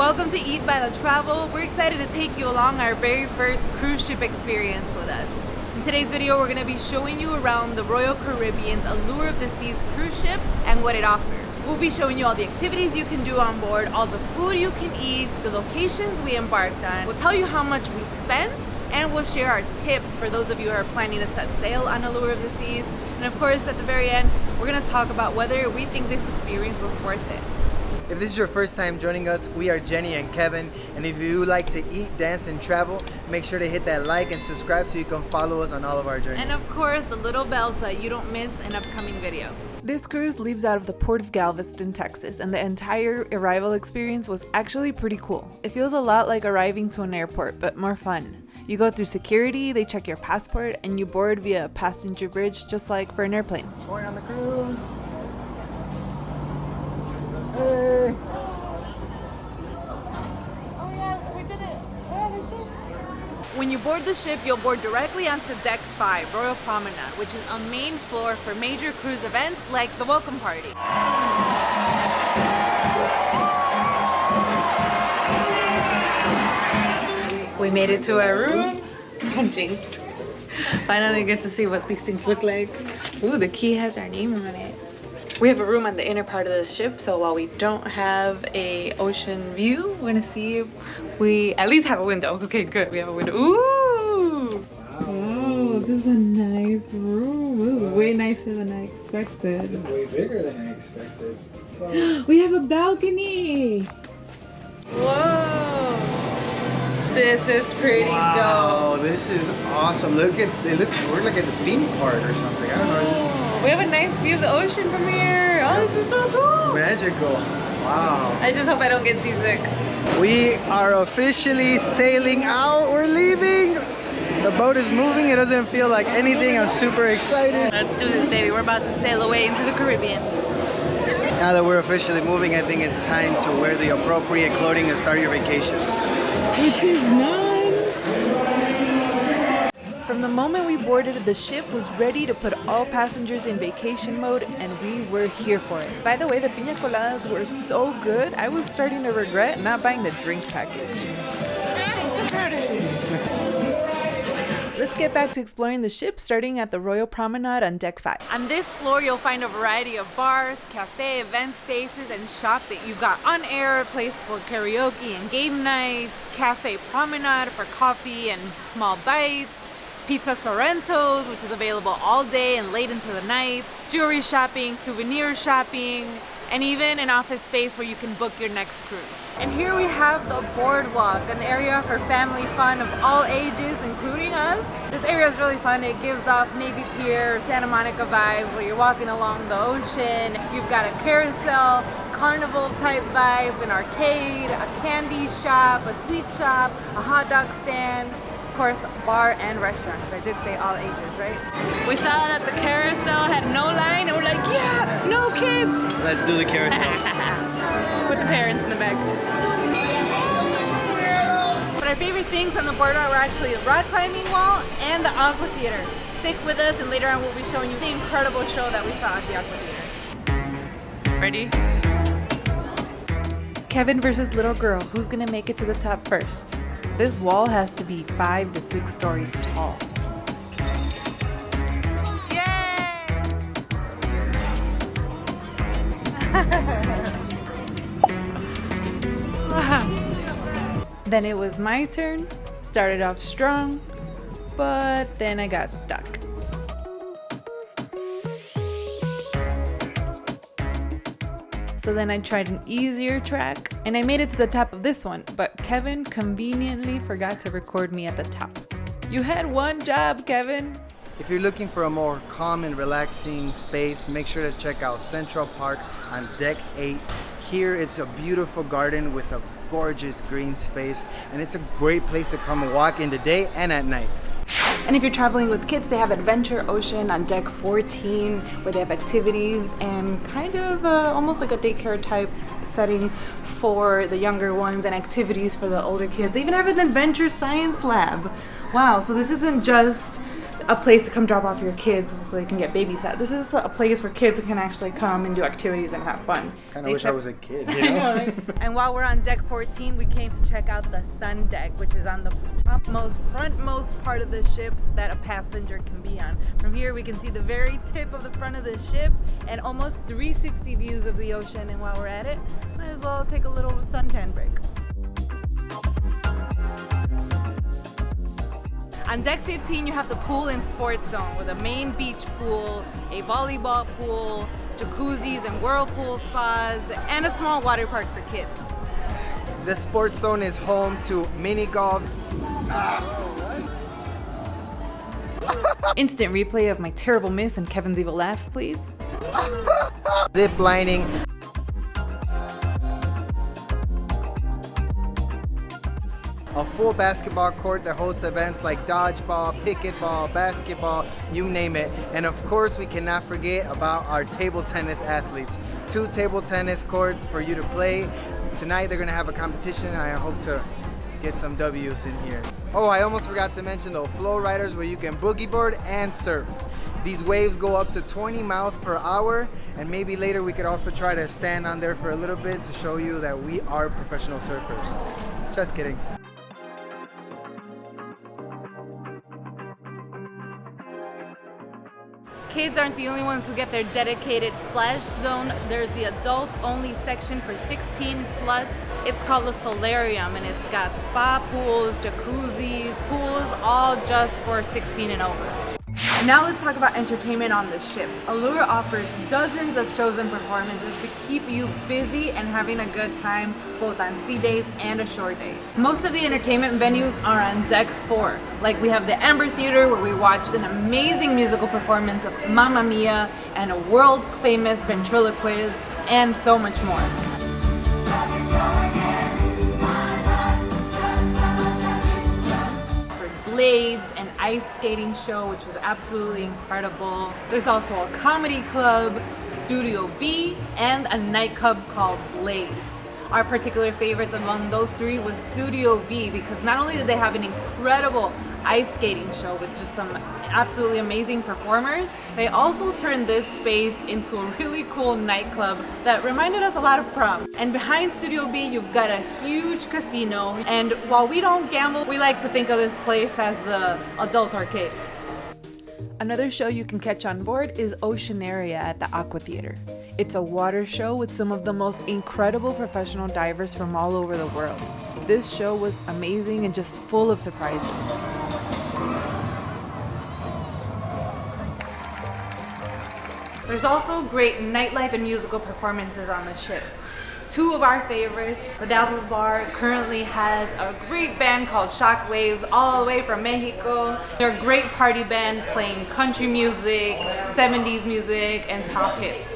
Welcome to Baila Travel. We're excited to take you along our very first cruise ship experience with us. In today's video, we're going to be showing you around the Royal Caribbean's Allure of the Seas cruise ship and what it offers. We'll be showing you all the activities you can do on board, all the food you can eat, the locations we embarked on. We'll tell you how much we spent, and we'll share our tips for those of you who are planning to set sail on Allure of the Seas. And of course, at the very end, we're going to talk about whether we think this experience was worth it. If this is your first time joining us, we are Jenny and Kevin, and if you like to eat, dance, and travel, make sure to hit that like and subscribe so you can follow us on all of our journeys. And of course, the little bell so that you don't miss an upcoming video. This cruise leaves out of the port of Galveston, Texas, and the entire arrival experience was actually pretty cool. It feels a lot like arriving to an airport, but more fun. You go through security, they check your passport, and you board via a passenger bridge just like for an airplane. Going on the cruise. Hey. Oh yeah, we did it. When you board the ship, you'll board directly onto Deck 5, Royal Promenade, which is a main floor for major cruise events like the welcome party. We made it to our room. I'm jinxed. Finally get to see what these things look like. Ooh, the key has our name on it. We have a room on the inner part of the ship, so while we don't have a ocean view, we're gonna see if we at least have a window. Okay, good, we have a window. Ooh! Oh, this is a nice room. This is way nicer than I expected. It's way bigger than I expected. Well, we have a balcony! Whoa! This is pretty wow, dope. This is awesome. Look at we're like at the theme park or something. I don't know. We have a nice view of the ocean from here. Oh, this is so cool. Magical. Wow. I just hope I don't get seasick. We are officially sailing out. We're leaving. The boat is moving. It doesn't feel like anything. I'm super excited. Let's do this, baby. We're about to sail away into the Caribbean. Now that we're officially moving, I think it's time to wear the appropriate clothing and start your vacation. Which is none. From the moment we boarded, the ship was ready to put all passengers in vacation mode, and we were here for it. By the way, the piña coladas were so good, I was starting to regret not buying the drink package. Let's get back to exploring the ship, starting at the Royal Promenade on Deck 5. On this floor, you'll find a variety of bars, cafe, event spaces, and shopping. You've got on-air, place for karaoke and game nights, cafe promenade for coffee and small bites, Pizza Sorrento's, which is available all day and late into the night, jewelry shopping, souvenir shopping, and even an office space where you can book your next cruise. And here we have the boardwalk, an area for family fun of all ages, including us. This area is really fun. It gives off Navy Pier, Santa Monica vibes where you're walking along the ocean. You've got a carousel, carnival type vibes, an arcade, a candy shop, a sweet shop, a hot dog stand, of course, bar and restaurant. I did say all ages, right? We saw that the carousel had no line, and we're like, yeah, no kids. Let's do the carousel. With the parents in the back. But our favorite things on the boardwalk were actually the rock climbing wall and the amphitheater. Stick with us, and later on we'll be showing you the incredible show that we saw at the amphitheater. Ready? Kevin versus little girl, who's gonna make it to the top first? This wall has to be 5 to 6 stories tall. Yay! Then it was my turn. Started off strong, but then I got stuck. So then I tried an easier track, and I made it to the top of this one, but Kevin conveniently forgot to record me at the top. You had one job, Kevin. If you're looking for a more calm and relaxing space, make sure to check out Central Park on Deck 8. Here it's a beautiful garden with a gorgeous green space, and it's a great place to come and walk in the day and at night. And if you're traveling with kids, they have Adventure Ocean on Deck 14, where they have activities and kind of almost like a daycare type setting for the younger ones and activities for the older kids. They even have an adventure science lab. Wow, so this isn't just a place to come drop off your kids so they can get babysat. This is a place where kids can actually come and do activities and have fun. Kind of wish I was a kid, you I know? know, right? And while we're on deck 14, we came to check out the sun deck, which is on the topmost, frontmost part of the ship that a passenger can be on. From here, we can see the very tip of the front of the ship and almost 360 views of the ocean. And while we're at it, might as well take a little suntan break. On deck 15, you have the pool and sports zone with a main beach pool, a volleyball pool, jacuzzis and whirlpool spas, and a small water park for kids. The sports zone is home to mini golf. Instant replay of my terrible miss and Kevin's evil laugh, please. Zip lining. A full basketball court that hosts events like dodgeball, pickleball, basketball, you name it. And of course, we cannot forget about our table tennis athletes. 2 table tennis courts for you to play. Tonight, they're gonna have a competition. I hope to get some W's in here. Oh, I almost forgot to mention the flow riders where you can boogie board and surf. These waves go up to 20 miles per hour, and maybe later we could also try to stand on there for a little bit to show you that we are professional surfers. Just kidding. Kids aren't the only ones who get their dedicated splash zone. There's the adult-only section for 16 plus. It's called the Solarium, and it's got spa pools, jacuzzis, pools, all just for 16 and over. Now let's talk about entertainment on the ship. Allure offers dozens of shows and performances to keep you busy and having a good time, both on sea days and ashore days. Most of the entertainment venues are on deck 4. Like we have the Amber Theater, where we watched an amazing musical performance of Mamma Mia and a world-famous ventriloquist, and so much more. Blades, an ice skating show, which was absolutely incredible. There's also a comedy club, Studio B, and a nightclub called Blaze. Our particular favorites among those 3 was Studio B, because not only did they have an incredible ice skating show with just some absolutely amazing performers, they also turned this space into a really cool nightclub that reminded us a lot of prom. And behind Studio B, you've got a huge casino, and while we don't gamble, we like to think of this place as the adult arcade. Another show you can catch on board is Oceanaria at the Aqua Theater. It's a water show with some of the most incredible professional divers from all over the world. This show was amazing and just full of surprises. There's also great nightlife and musical performances on the ship. 2 of our favorites, the Dazzles Bar, currently has a great band called Shockwaves, all the way from Mexico. They're a great party band playing country music, 70s music, and top hits.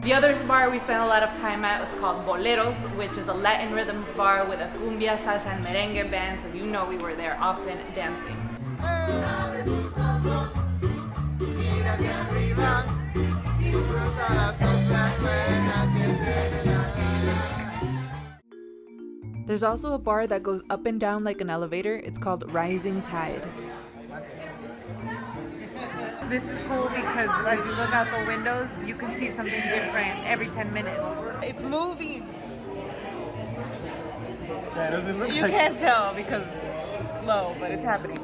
The other bar we spent a lot of time at was called Boleros, which is a Latin rhythms bar with a cumbia, salsa, and merengue band, so you know we were there often dancing. There's also a bar that goes up and down like an elevator. It's called Rising Tide. This is cool because as you look out the windows, you can see something different every 10 minutes. It's moving. That doesn't look You like... can't tell because it's slow, but it's happening.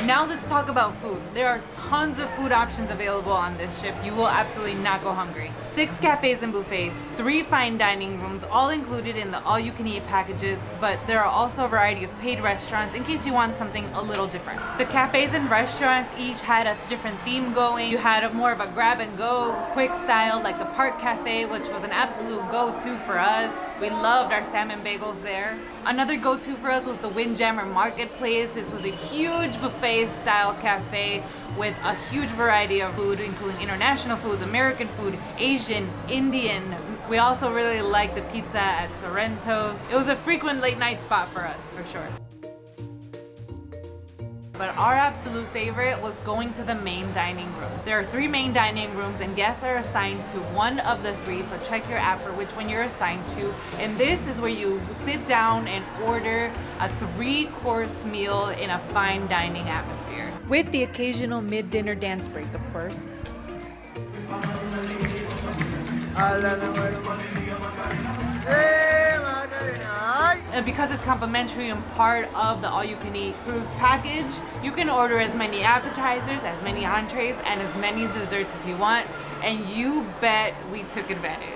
Now let's talk about food. There are tons of food options available on this ship. You will absolutely not go hungry. 6 cafes and buffets, 3 fine dining rooms, all included in the all-you-can-eat packages, but there are also a variety of paid restaurants in case you want something a little different. The cafes and restaurants each had a different theme going. You had more of a grab-and-go, quick style, like the Park Cafe, which was an absolute go-to for us. We loved our salmon bagels there. Another go-to for us was the Windjammer Marketplace. This was a huge buffet style cafe with a huge variety of food, including international foods, American food, Asian, Indian. We also really like the pizza at Sorrento's. It was a frequent late night spot for us, for sure. But our absolute favorite was going to the main dining room. There are 3 main dining rooms and guests are assigned to one of the 3, so check your app for which one you're assigned to. And this is where you sit down and order a 3-course meal in a fine dining atmosphere. With the occasional mid-dinner dance break, of course. And because it's complimentary and part of the all-you-can-eat cruise package, you can order as many appetizers, as many entrees, and as many desserts as you want, and you bet we took advantage.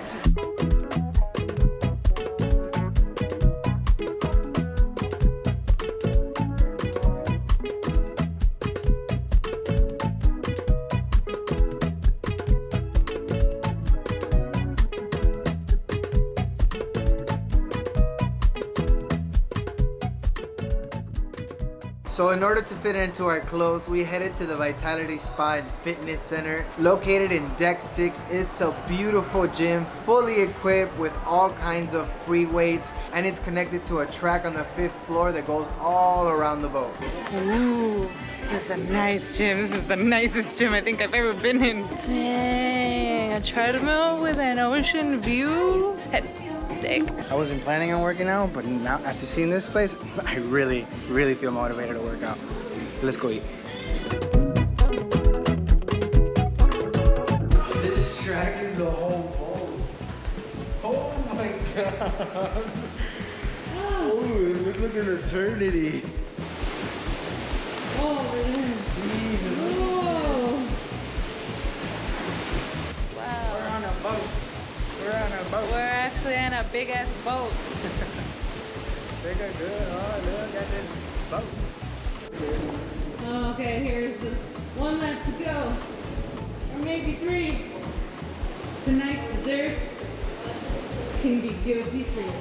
So in order to fit into our clothes, we headed to the Vitality Spa and Fitness Center located in Deck 6. It's a beautiful gym, fully equipped with all kinds of free weights, and it's connected to a track on the 5th floor that goes all around the boat. Ooh, this is a nice gym. This is the nicest gym I think I've ever been in. Dang, a treadmill with an ocean view. That's sick. I wasn't planning on working out, but now after seeing this place, I really feel motivated to work out. Let's go eat. This track is the whole boat. Oh my god. Oh, it looks like an eternity. Oh, Jesus. oh. Wow. We're on a boat. We're on a boat. We're actually on a big ass boat. Big and good. Oh, look at this boat. Okay, here's the one left to go. Or maybe 3. Tonight's desserts can be guilty free.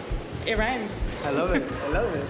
It rhymes. I love it. I love it.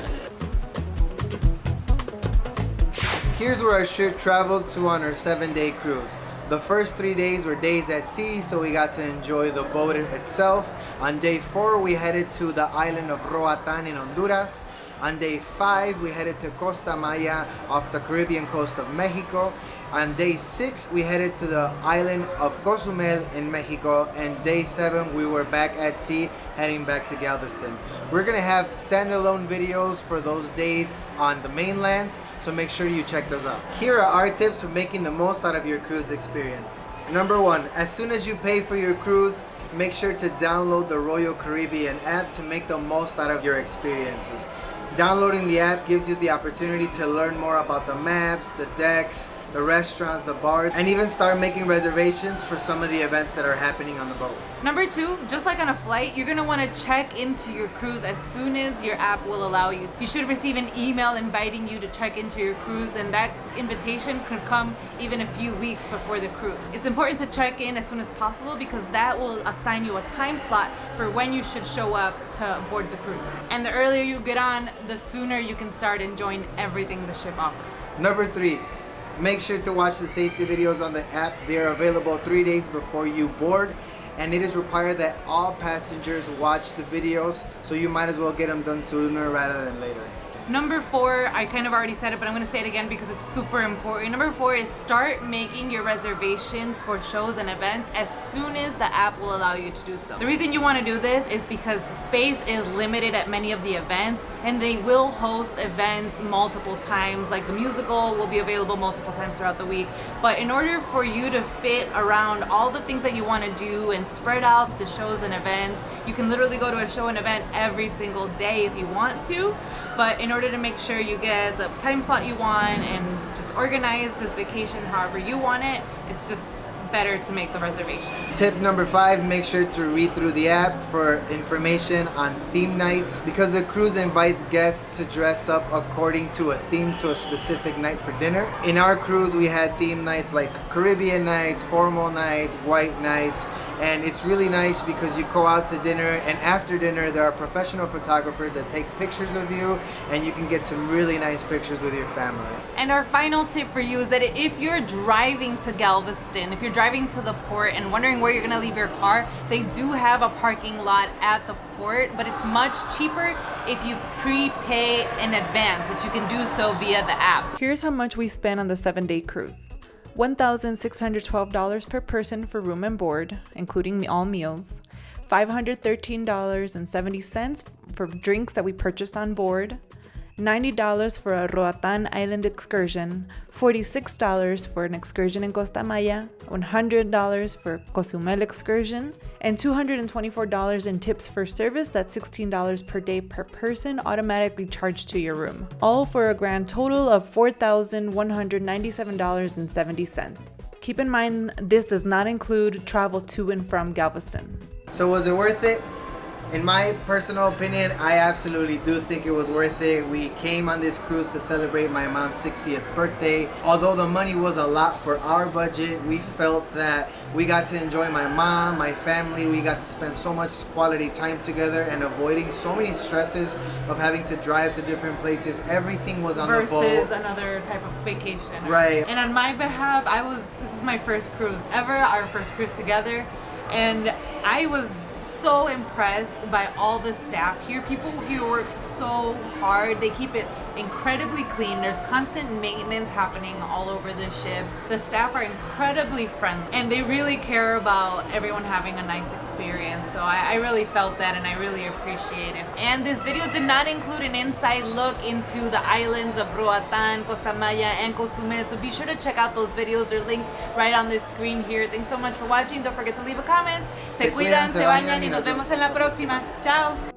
Here's where our ship traveled to on our 7-day cruise. The first 3 days were days at sea, so we got to enjoy the boat itself. On day 4, we headed to the island of Roatan in Honduras. On day 5, we headed to Costa Maya off the Caribbean coast of Mexico. On day 6, we headed to the island of Cozumel in Mexico. And day 7, we were back at sea, heading back to Galveston. We're gonna have standalone videos for those days on the mainlands, so make sure you check those out. Here are our tips for making the most out of your cruise experience. Number 1, as soon as you pay for your cruise, make sure to download the Royal Caribbean app to make the most out of your experiences. Downloading the app gives you the opportunity to learn more about the maps, the decks, the restaurants, the bars, and even start making reservations for some of the events that are happening on the boat. Number 2, just like on a flight, you're gonna wanna check into your cruise as soon as your app will allow you. You should receive an email inviting you to check into your cruise, and that invitation could come even a few weeks before the cruise. It's important to check in as soon as possible because that will assign you a time slot for when you should show up to board the cruise. And the earlier you get on, the sooner you can start enjoying everything the ship offers. Number 3, make sure to watch the safety videos on the app. They are available 3 days before you board, and it is required that all passengers watch the videos, so you might as well get them done sooner rather than later. Number 4, I kind of already said it, but I'm gonna say it again because it's super important. Number 4 is start making your reservations for shows and events as soon as the app will allow you to do so. The reason you wanna do this is because space is limited at many of the events, and they will host events multiple times, like the musical will be available multiple times throughout the week. But in order for you to fit around all the things that you wanna do and spread out the shows and events, you can literally go to a show and event every single day if you want to. But in order to make sure you get the time slot you want and just organize this vacation however you want it, it's just better to make the reservation. Tip number 5, make sure to read through the app for information on theme nights, because the cruise invites guests to dress up according to a theme to a specific night for dinner. In our cruise, we had theme nights like Caribbean nights, formal nights, white nights, And it's really nice because you go out to dinner, and after dinner there are professional photographers that take pictures of you, and you can get some really nice pictures with your family. And our final tip for you is that if you're driving to Galveston, if you're driving to the port and wondering where you're gonna leave your car, they do have a parking lot at the port, but it's much cheaper if you prepay in advance, which you can do so via the app. Here's how much we spent on the 7-day cruise. $1,612 per person for room and board, including all meals. $513.70 for drinks that we purchased on board. $90 for a Roatan Island excursion, $46 for an excursion in Costa Maya, $100 for Cozumel excursion, and $224 in tips for service. That's $16 per day per person automatically charged to your room. All for a grand total of $4,197.70. Keep in mind, this does not include travel to and from Galveston. So was it worth it? In my personal opinion, I absolutely do think it was worth it. We came on this cruise to celebrate my mom's 60th birthday. Although the money was a lot for our budget, we felt that we got to enjoy my mom, my family. We got to spend so much quality time together and avoiding so many stresses of having to drive to different places. Everything was on the boat. Versus another type of vacation. Right. And on my behalf, this is my first cruise ever, our first cruise together. And I was so impressed by all the staff here. People here work so hard. They keep it incredibly clean. There's constant maintenance happening all over the ship. The staff are incredibly friendly, and they really care about everyone having a nice experience. So I really felt that, and I really appreciate it. And this video did not include an inside look into the islands of Roatan, Costa Maya, and Cozumel. So be sure to check out those videos. They're linked right on the screen here. Thanks so much for watching. Don't forget to leave a comment. Se cuidan, se bañan y nos vemos en la próxima. Chao.